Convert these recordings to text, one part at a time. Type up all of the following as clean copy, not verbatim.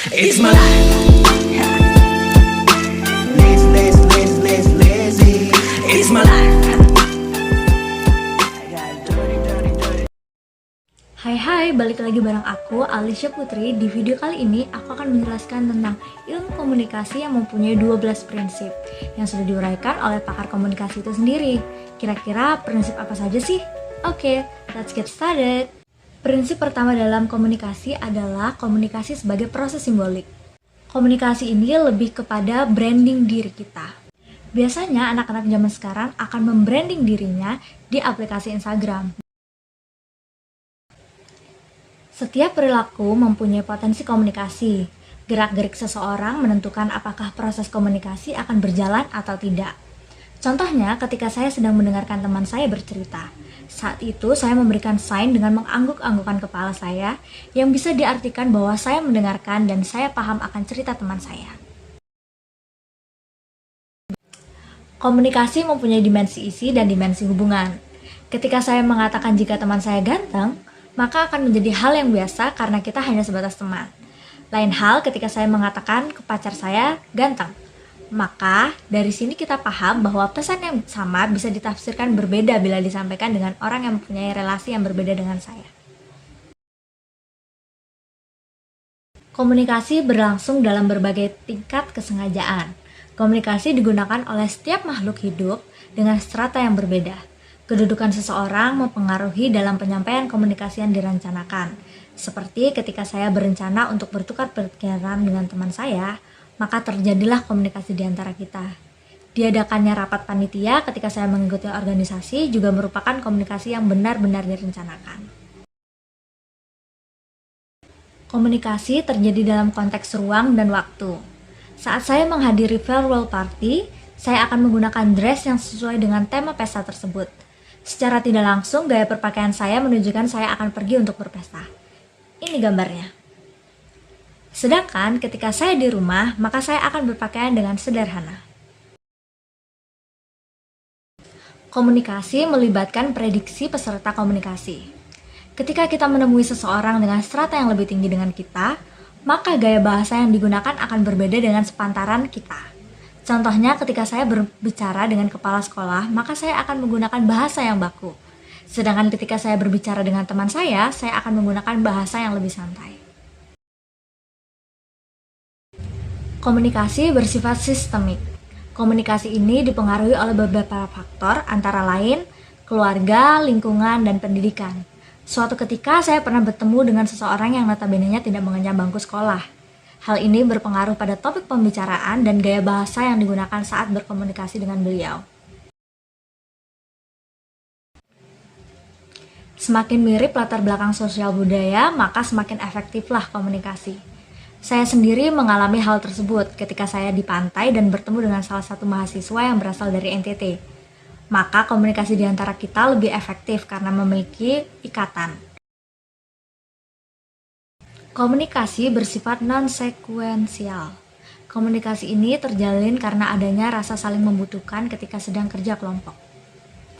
It's my life. Lazy. It's my life. Hai, balik lagi bareng aku, Alicia Putri. Di video kali ini, aku akan menjelaskan tentang ilmu komunikasi yang mempunyai 12 prinsip yang sudah diuraikan oleh pakar komunikasi itu sendiri. Kira-kira prinsip apa saja sih? Oke, let's get started. Prinsip pertama dalam komunikasi adalah komunikasi sebagai proses simbolik. Komunikasi ini lebih kepada branding diri kita. Biasanya anak-anak zaman sekarang akan membranding dirinya di aplikasi Instagram. Setiap perilaku mempunyai potensi komunikasi. Gerak-gerik seseorang menentukan apakah proses komunikasi akan berjalan atau tidak. Contohnya, ketika saya sedang mendengarkan teman saya bercerita. Saat itu, saya memberikan sign dengan mengangguk-anggukan kepala saya, yang bisa diartikan bahwa saya mendengarkan dan saya paham akan cerita teman saya. Komunikasi mempunyai dimensi isi dan dimensi hubungan. Ketika saya mengatakan jika teman saya ganteng, maka akan menjadi hal yang biasa karena kita hanya sebatas teman. Lain hal ketika saya mengatakan ke pacar saya ganteng, maka dari sini kita paham bahwa pesan yang sama bisa ditafsirkan berbeda bila disampaikan dengan orang yang mempunyai relasi yang berbeda dengan saya. Komunikasi berlangsung dalam berbagai tingkat kesengajaan. Komunikasi digunakan oleh setiap makhluk hidup dengan strata yang berbeda. Kedudukan seseorang mempengaruhi dalam penyampaian komunikasi yang direncanakan. Seperti ketika saya berencana untuk bertukar pikiran dengan teman saya, maka terjadilah komunikasi di antara kita. Diadakannya rapat panitia ketika saya mengikuti organisasi juga merupakan komunikasi yang benar-benar direncanakan. Komunikasi terjadi dalam konteks ruang dan waktu. Saat saya menghadiri farewell party, saya akan menggunakan dress yang sesuai dengan tema pesta tersebut. Secara tidak langsung, gaya berpakaian saya menunjukkan saya akan pergi untuk berpesta. Ini gambarnya. Sedangkan ketika saya di rumah, maka saya akan berpakaian dengan sederhana. Komunikasi melibatkan prediksi peserta komunikasi. Ketika kita menemui seseorang dengan strata yang lebih tinggi dengan kita, maka gaya bahasa yang digunakan akan berbeda dengan sepantaran kita. Contohnya ketika saya berbicara dengan kepala sekolah, maka saya akan menggunakan bahasa yang baku. Sedangkan ketika saya berbicara dengan teman saya akan menggunakan bahasa yang lebih santai. Komunikasi bersifat sistemik. Komunikasi ini dipengaruhi oleh beberapa faktor, antara lain keluarga, lingkungan, dan pendidikan. Suatu ketika saya pernah bertemu dengan seseorang yang notabene-nya tidak mengenyam bangku sekolah. Hal ini berpengaruh pada topik pembicaraan dan gaya bahasa yang digunakan saat berkomunikasi dengan beliau. Semakin mirip latar belakang sosial budaya, maka semakin efektiflah komunikasi. Saya sendiri mengalami hal tersebut ketika saya di pantai dan bertemu dengan salah satu mahasiswa yang berasal dari NTT. Maka komunikasi di antara kita lebih efektif karena memiliki ikatan. Komunikasi bersifat non-sekuensial. Komunikasi ini terjalin karena adanya rasa saling membutuhkan ketika sedang kerja kelompok.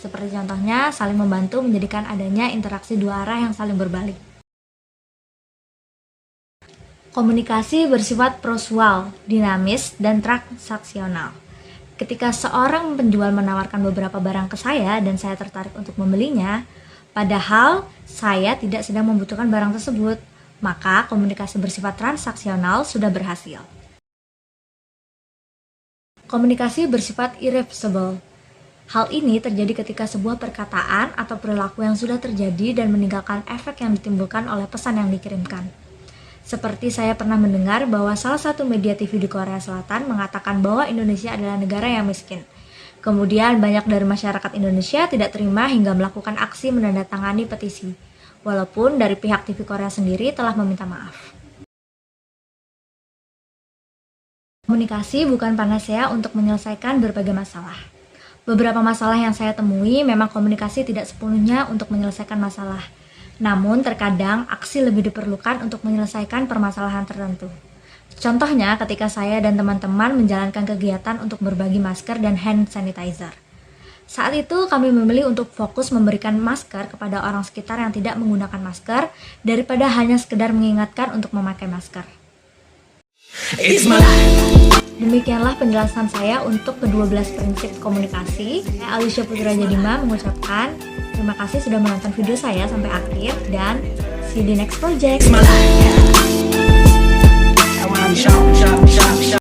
Seperti contohnya, saling membantu menjadikan adanya interaksi dua arah yang saling berbalik. Komunikasi bersifat prosual, dinamis, dan transaksional. Ketika seorang penjual menawarkan beberapa barang ke saya dan saya tertarik untuk membelinya, padahal saya tidak sedang membutuhkan barang tersebut, maka komunikasi bersifat transaksional sudah berhasil. Komunikasi bersifat irreversible. Hal ini terjadi ketika sebuah perkataan atau perilaku yang sudah terjadi dan meninggalkan efek yang ditimbulkan oleh pesan yang dikirimkan. Seperti saya pernah mendengar bahwa salah satu media TV di Korea Selatan mengatakan bahwa Indonesia adalah negara yang miskin. Kemudian banyak dari masyarakat Indonesia tidak terima hingga melakukan aksi menandatangani petisi. Walaupun dari pihak TV Korea sendiri telah meminta maaf. Komunikasi bukan panacea untuk menyelesaikan berbagai masalah. Beberapa masalah yang saya temui memang komunikasi tidak sepenuhnya untuk menyelesaikan masalah. Namun terkadang aksi lebih diperlukan untuk menyelesaikan permasalahan tertentu. Contohnya ketika saya dan teman-teman menjalankan kegiatan untuk berbagi masker dan hand sanitizer. Saat itu kami memilih untuk fokus memberikan masker kepada orang sekitar yang tidak menggunakan masker daripada hanya sekedar mengingatkan untuk memakai masker. It's my life. Demikianlah penjelasan saya untuk ke-12 prinsip komunikasi. Saya Alicia Putra Jadima mengucapkan terima kasih sudah menonton video saya sampai akhir dan see you di next project. It's my life.